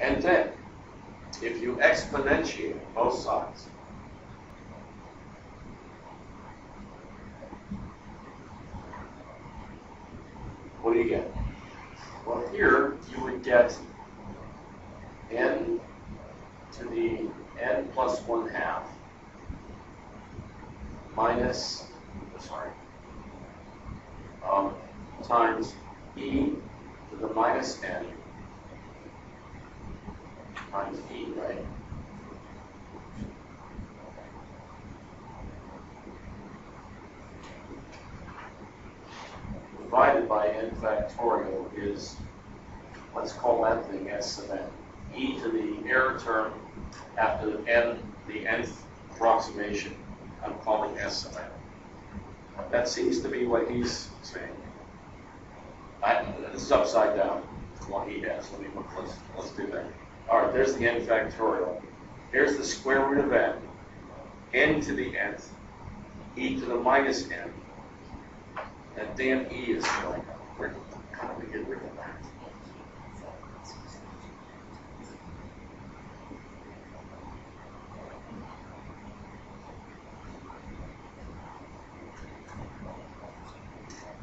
And then, if you exponentiate both sides, what do you get? Well, here you would get n to the n plus 1/2 minus, times e to the minus n times e, right? Divided by n factorial is, let's call that thing s sub n. E to the error term after the nth approximation, I'm calling s sub n. That seems to be what he's saying. This is upside down, what he has. Let's do that. All right, there's the n factorial. Here's the square root of n to the nth, e to the minus n. That damn e is going up. How do we get rid of that?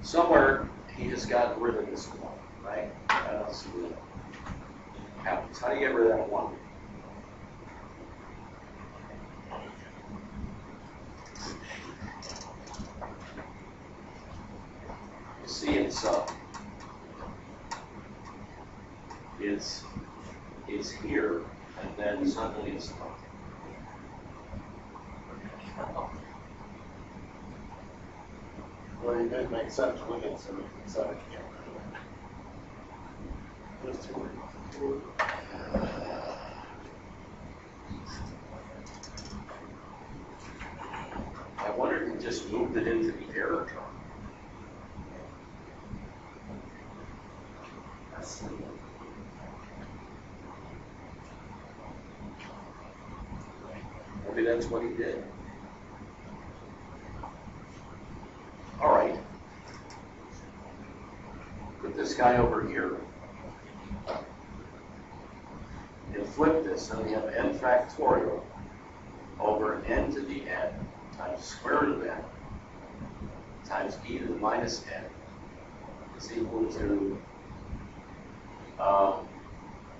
Somewhere he has gotten rid of this one, right? I don't see what happens. How do you get rid of that one? You see it's here, and then suddenly it's not. Well, you did make such limits so we can set it here. I wonder if he just moved it into the error term. Maybe that's what he did. All right. Put this guy over here. And flip this, and we have n factorial over n to the n times square root of n times e to the minus n is equal to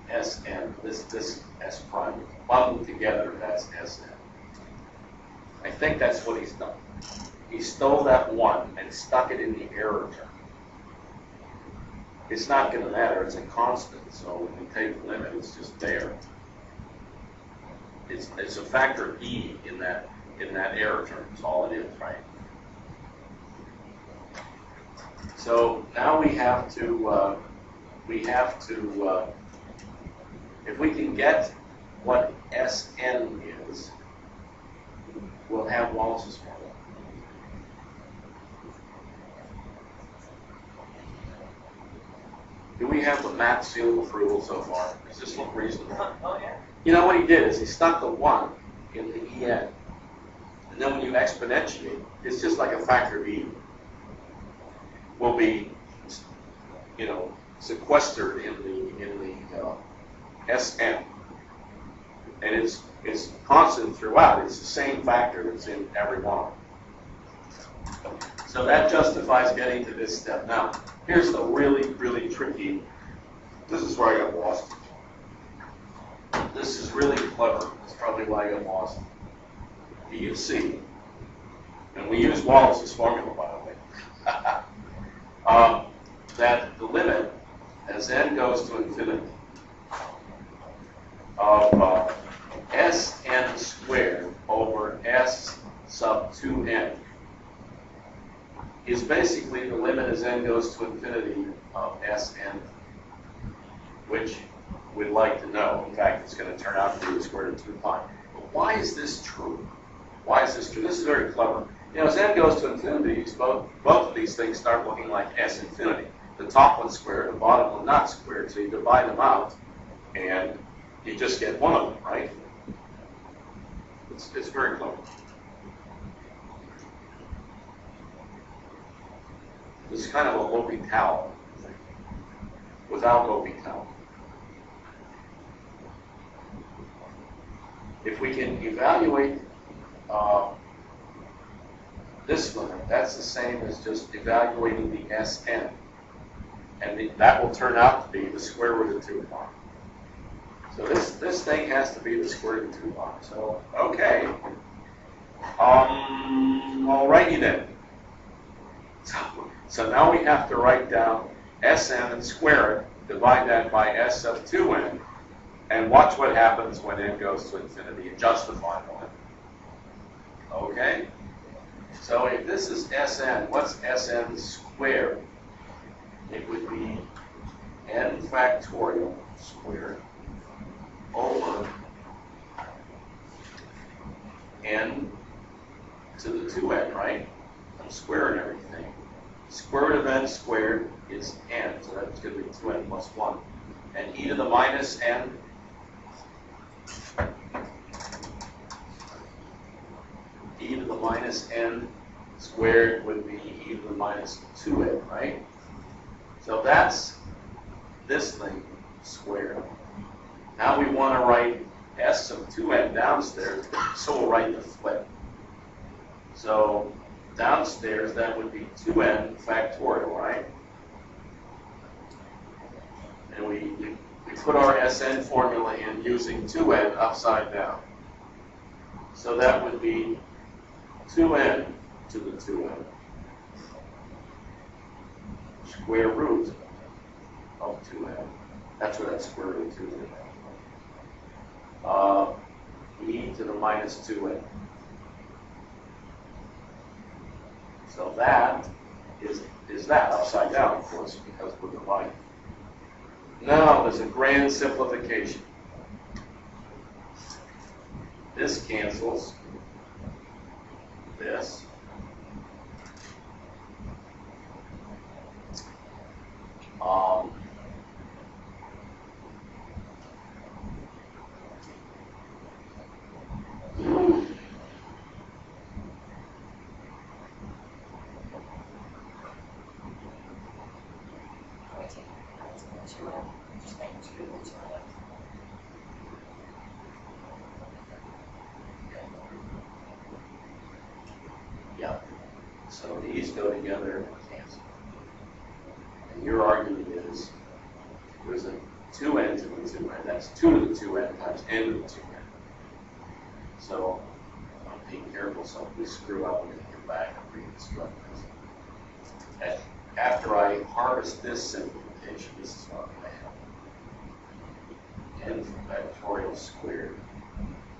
Sn, this S prime. Bundled together, that's Sn. I think that's what he's done. He stole that 1 and stuck it in the error term. It's not going to matter, it's a constant, so when we take the limit, it's just there. It's a factor of e in that error term, that's all it is, right? So now we have to if we can get what Sn is, we'll have Wallace's formula. Do we have the math seal of approval so far? Does this look reasonable? Oh, yeah. You know what he did is he stuck the 1 in the en. And then when you exponentiate, it's just like a factor of e. Will be, sequestered in the Sn. And it's constant throughout. It's the same factor that's in every one. So that justifies getting to this step. Now, here's the really, really tricky. This is where I got lost. This is really clever. That's probably why I got lost. You see, and we use Wallace's formula, by the way, that the limit as n goes to infinity of Sn squared over S sub 2n is basically the limit as n goes to infinity of Sn, which we'd like to know. In fact, it's going to turn out to be the square root of 2 pi. But why is this true? Why is this true? This is very clever. As n goes to infinity, both of these things start looking like S infinity. The top one's squared, the bottom one not squared, so you divide them out, and you just get one of them, right? It's very clever. This is kind of a L'Hopital thing, without L'Hopital. if we can evaluate this limit, that's the same as just evaluating the Sn. And that will turn out to be the square root of 2 pi. So this thing has to be the square root of 2 pi. So, okay. Alrighty then. So now we have to write down Sn and square it, divide that by S sub 2n, and watch what happens when n goes to infinity and justify the limit. Okay? So if this is Sn, what's Sn squared? It would be n factorial squared over n to the 2n, right? I'm squaring everything. Square root of n squared is n, so that's going to be 2n plus 1. And e to the minus n, e to the minus n squared would be e to the minus 2n, right? So that's this thing squared. Now we want to write s of 2n downstairs, so we'll write the flip. So downstairs, that would be 2n factorial, right? And we put our Sn formula in using 2n upside down. So that would be 2n to the 2n square root of 2n. That's where that square root of 2 is. E to the minus 2n. So that is that upside down, of course, because we're dividing. Now there's a grand simplification. This cancels this. Yeah. So these go together and cancel. And your argument is there's a 2n to the 2n. That's 2 to the 2n times n to the 2n. So I'm being careful, so if we screw up, we're going to get back and reconstruct this. And after I harvest this simplification, this is what I have. N factorial squared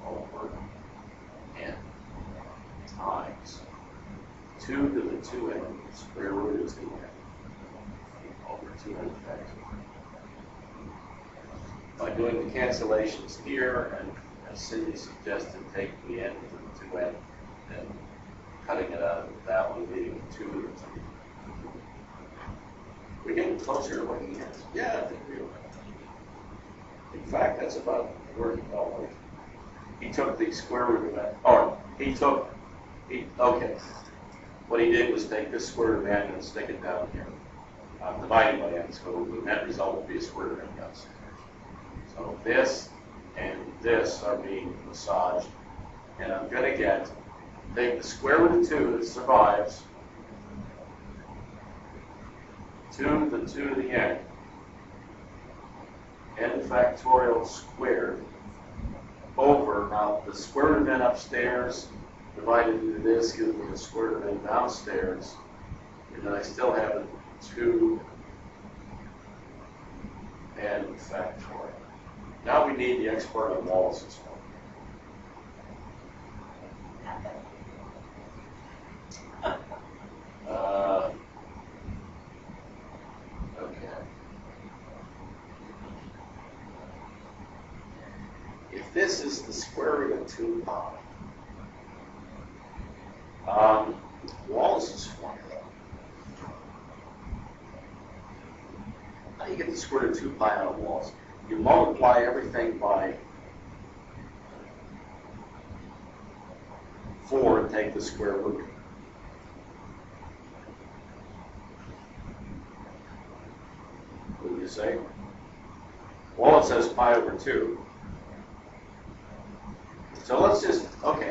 over n times 2 to the 2n square root of 2n over 2n factorial. By doing the cancellations here, and as Cindy suggested, taking the n to the 2n and cutting it out of that one, leaving 2 to the 2. We're getting closer to what he has. Yeah, I think we are. In fact, that's about where he fell. He took the square root of that. Or okay. What he did was take this square root of n and stick it down here. Dividing by n, so the net result will be a square root of n downstairs. So this and this are being massaged. And I'm going to take the square root of 2 that survives, 2 to the 2 to the n factorial squared over, now the square root of n upstairs divided into this gives me the square root of n downstairs, and then I still have a 2 n factorial. Now we need the exponent of Wallace's formula. Okay. If this is the square root of 2 pi, Wallace's formula, how do you get the square root of 2 pi out of Wallace? You multiply everything by 4 and take the square root. What do you say? Wallace says pi over 2. So let's just, okay,